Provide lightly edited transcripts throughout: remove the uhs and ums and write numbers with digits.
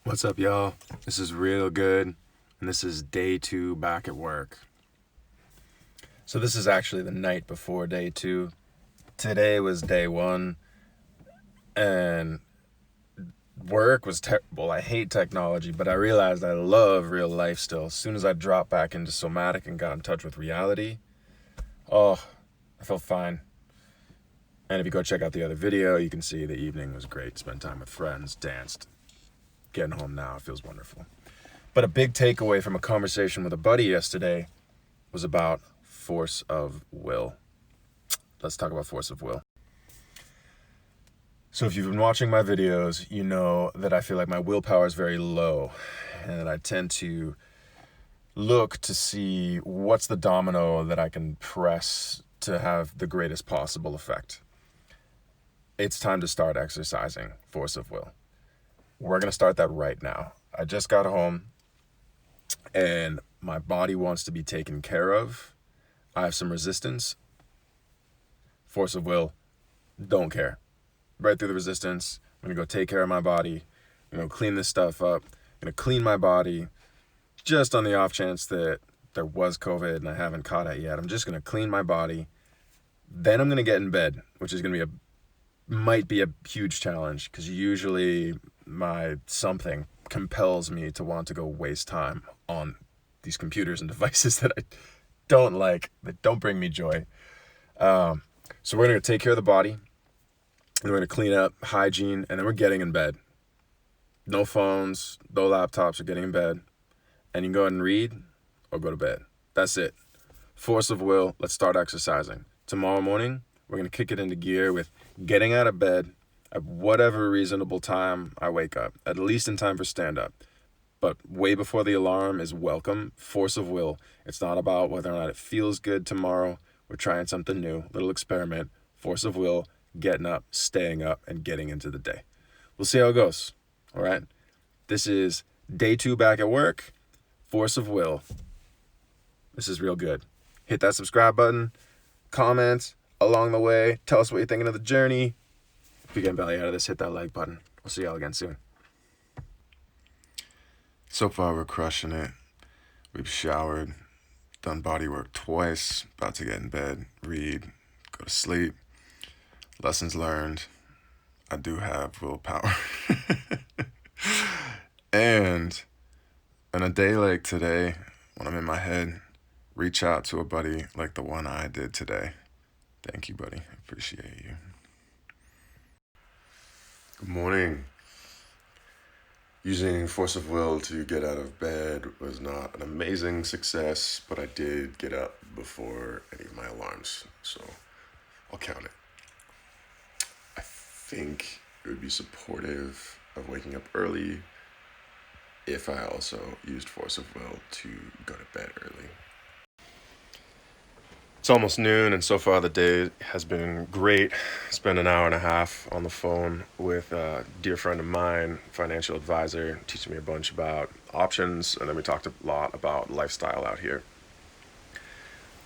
What's up, y'all? This is Real Good, and this is day 2 back at work. So this is actually the night before day 2. Today was day 1, and work was terrible. I hate technology, but I realized I love real life still. As soon as I dropped back into somatic and got in touch with reality, I felt fine. And if you go check out the other video, you can see the evening was great. Spent time with friends, danced. Getting home now, it feels wonderful. But a big takeaway from a conversation with a buddy yesterday was about force of will. Let's talk about force of will. So if you've been watching my videos, you know that I feel like my willpower is very low, and that I tend to look to see what's the domino that I can press to have the greatest possible effect. It's time to start exercising force of will. We're going to start that right now. I just got home, and my body wants to be taken care of. I have some resistance. Force of will, don't care. Right through the resistance. I'm going to go take care of my body. I'm going to clean this stuff up. I'm going to clean my body just on the off chance that there was COVID and I haven't caught it yet. I'm just going to clean my body. Then I'm going to get in bed, which is going to be might be a huge challenge because usually my something compels me to want to go waste time on these computers and devices that I don't like, that don't bring me joy. So we're going to take care of the body, and we're going to clean up, hygiene, and then we're getting in bed. No phones, no laptops, we're getting in bed. And you can go ahead and read or go to bed. That's it. Force of will, let's start exercising. Tomorrow morning, we're going to kick it into gear with getting out of bed at whatever reasonable time I wake up, at least in time for stand-up. But way before the alarm is welcome. Force of will. It's not about whether or not it feels good tomorrow. We're trying something new, little experiment. Force of will, getting up, staying up, and getting into the day. We'll see how it goes, all right? This is day 2 back at work. Force of will. This is Real Good. Hit that subscribe button. Comment along the way. Tell us what you're thinking of the journey. If you're getting belly out of this, hit that like button. We'll see y'all again soon. So far, we're crushing it. We've showered, done body work twice, about to get in bed, read, go to sleep. Lessons learned. I do have willpower. And on a day like today, when I'm in my head, reach out to a buddy like the one I did today. Thank you, buddy. I appreciate you. Good morning. Using force of will to get out of bed was not an amazing success, but I did get up before any of my alarms, so I'll count it. I think it would be supportive of waking up early if I also used force of will to go to bed early. It's almost noon, and so far the day has been great. Spent an hour and a half on the phone with a dear friend of mine, financial advisor, teaching me a bunch about options, and then we talked a lot about lifestyle out here.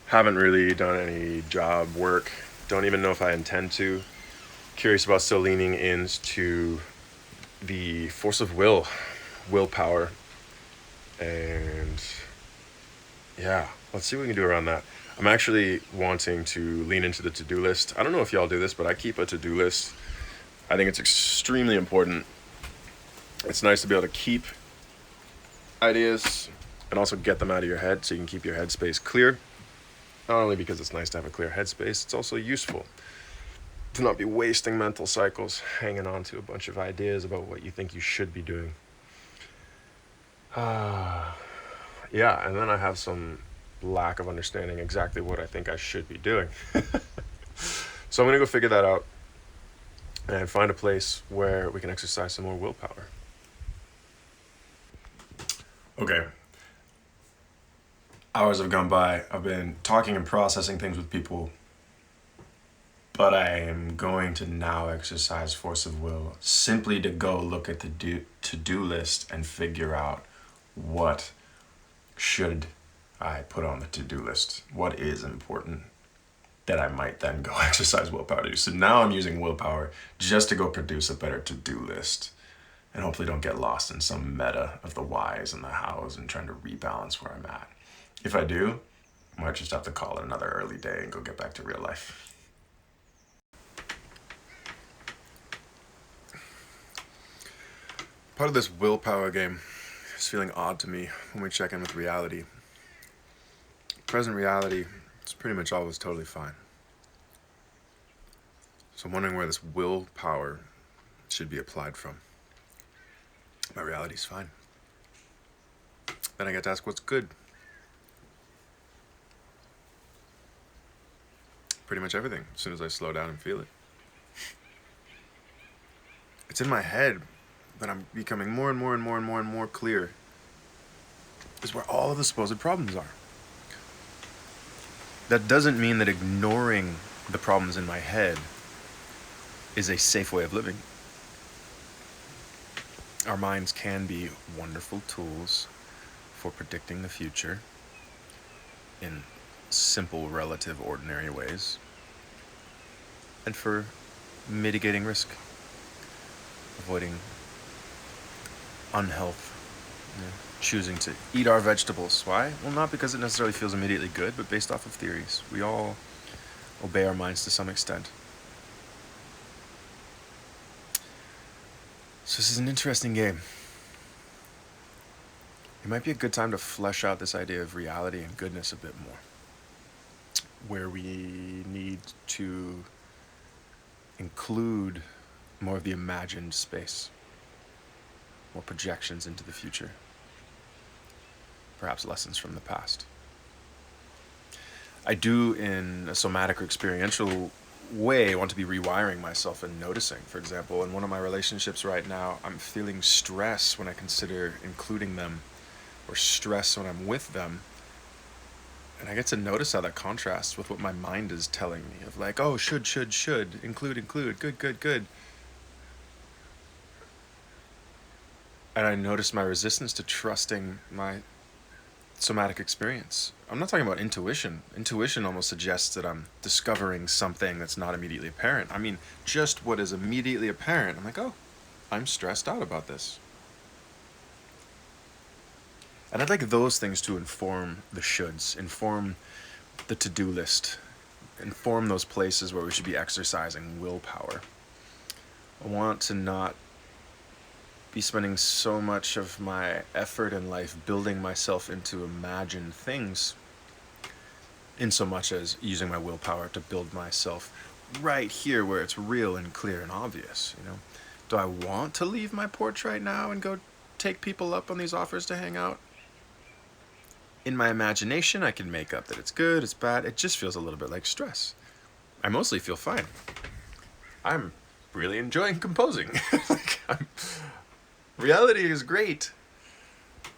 Haven't really done any job work. Don't even know if I intend to. Curious about still leaning into the force of willpower, and yeah, let's see what we can do around that. I'm actually wanting to lean into the to-do list. I don't know if y'all do this, but I keep a to-do list. I think it's extremely important. It's nice to be able to keep ideas and also get them out of your head so you can keep your headspace clear. Not only because it's nice to have a clear headspace, it's also useful to not be wasting mental cycles hanging on to a bunch of ideas about what you think you should be doing. Yeah, and then I have some lack of understanding exactly what I think I should be doing. So I'm going to go figure that out and find a place where we can exercise some more willpower. Okay. Hours have gone by. I've been talking and processing things with people, but I am going to now exercise force of will simply to go look at the to-do list and figure out what should I put on the to-do list, what is important that I might then go exercise willpower to do. So now I'm using willpower just to go produce a better to-do list. and hopefully don't get lost in some meta of the whys and the hows and trying to rebalance where I'm at. If I do, I might just have to call it another early day and go get back to real life. Part of this willpower game is feeling odd to me when we check in with reality. Present reality is pretty much always totally fine. So I'm wondering where this willpower should be applied from. My reality's fine. Then I get to ask what's good. Pretty much everything, as soon as I slow down and feel it. It's in my head, but I'm becoming more and more clear. Is where all of the supposed problems are. That doesn't mean that ignoring the problems in my head is a safe way of living. Our minds can be wonderful tools for predicting the future in simple, relative, ordinary ways, and for mitigating risk, avoiding unhealth, choosing to eat our vegetables. Why? Well, not because it necessarily feels immediately good, but based off of theories. We all obey our minds to some extent. So this is an interesting game. It might be a good time to flesh out this idea of reality and goodness a bit more, where we need to include more of the imagined space, more projections into the future, perhaps lessons from the past. I do, in a somatic or experiential way, want to be rewiring myself and noticing. For example, in one of my relationships right now, I'm feeling stress when I consider including them, or stress when I'm with them. And I get to notice how that contrasts with what my mind is telling me of like, oh, should, include, good. And I notice my resistance to trusting my somatic experience. I'm not talking about intuition. Intuition almost suggests that I'm discovering something that's not immediately apparent. I mean, just what is immediately apparent. I'm like, oh, I'm stressed out about this. And I'd like those things to inform the shoulds, inform the to-do list, inform those places where we should be exercising willpower. I want to not be spending so much of my effort in life building myself into imagined things, in so much as using my willpower to build myself right here where it's real and clear and obvious. Do I want to leave my porch right now and go take people up on these offers to hang out? In my imagination, I can make up that it's good, it's bad. It just feels a little bit like stress. I mostly feel fine. I'm really enjoying composing. Reality is great. So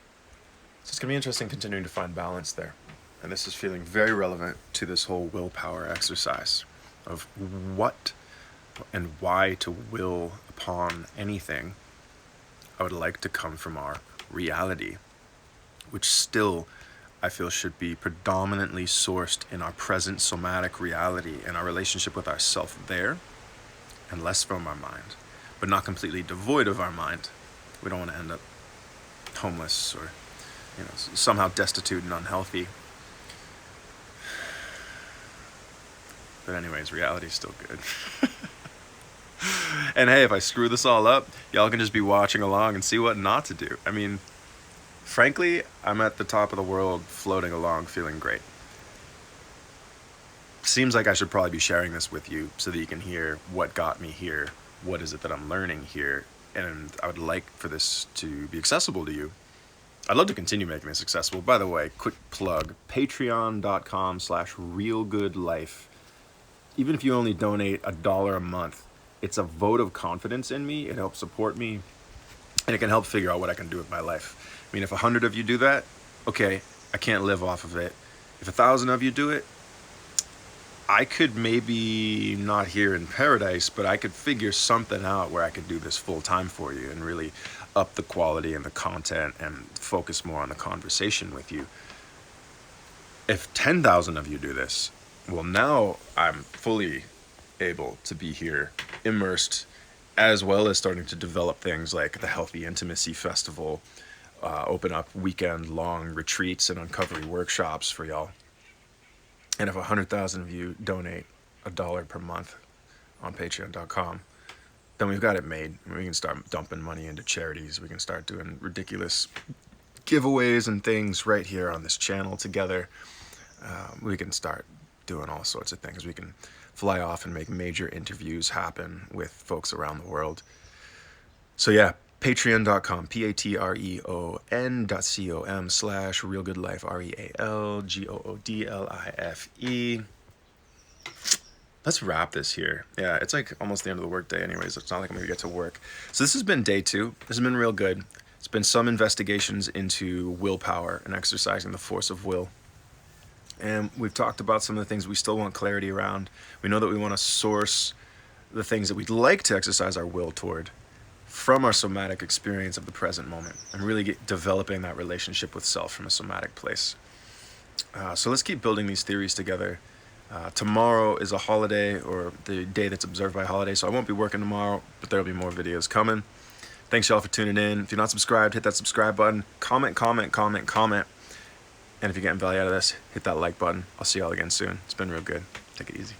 it's going to be interesting continuing to find balance there. And this is feeling very relevant to this whole willpower exercise of what and why to will upon anything I would like to come from our reality, which still I feel should be predominantly sourced in our present somatic reality and our relationship with ourself there, and less from our mind, but not completely devoid of our mind. We don't want to end up homeless or somehow destitute and unhealthy. But anyways, reality's still good. And hey, if I screw this all up, y'all can just be watching along and see what not to do. I mean, frankly, I'm at the top of the world, floating along, feeling great. Seems like I should probably be sharing this with you so that you can hear what got me here, what is it that I'm learning here, and I would like for this to be accessible to you. I'd love to continue making this accessible. By the way, quick plug, patreon.com/realgoodlife. Even if you only donate $1 a month, it's a vote of confidence in me. It helps support me, and it can help figure out what I can do with my life. I mean, if 100 of you do that, okay, I can't live off of it. If 1,000 of you do it, I could maybe not here in paradise, but I could figure something out where I could do this full time for you and really up the quality and the content and focus more on the conversation with you. If 10,000 of you do this, well, now I'm fully able to be here, immersed as well as starting to develop things like the Healthy Intimacy Festival, open up weekend-long retreats and uncovery workshops for y'all. And if 100,000 of you donate $1 per month on patreon.com, then we've got it made. We can start dumping money into charities. We can start doing ridiculous giveaways and things right here on this channel together. We can start doing all sorts of things. We can fly off and make major interviews happen with folks around the world. So yeah, patreon.com, patreon.com/realgoodlife, RealGoodlife. Let's wrap this here. Yeah, it's like almost the end of the workday anyways. It's not like I'm gonna get to work. So this has been day 2. This has been real good. It's been some investigations into willpower and exercising the force of will. And we've talked about some of the things we still want clarity around. We know that we want to source the things that we'd like to exercise our will toward from our somatic experience of the present moment, and really developing that relationship with self from a somatic place. So let's keep building these theories together. Tomorrow is a holiday, or the day that's observed by holiday, so I won't be working tomorrow, but there'll be more videos coming. Thanks y'all for tuning in. If you're not subscribed, hit that subscribe button. Comment. And if you're getting value out of this, hit that like button. I'll see y'all again soon. It's been real good. Take it easy.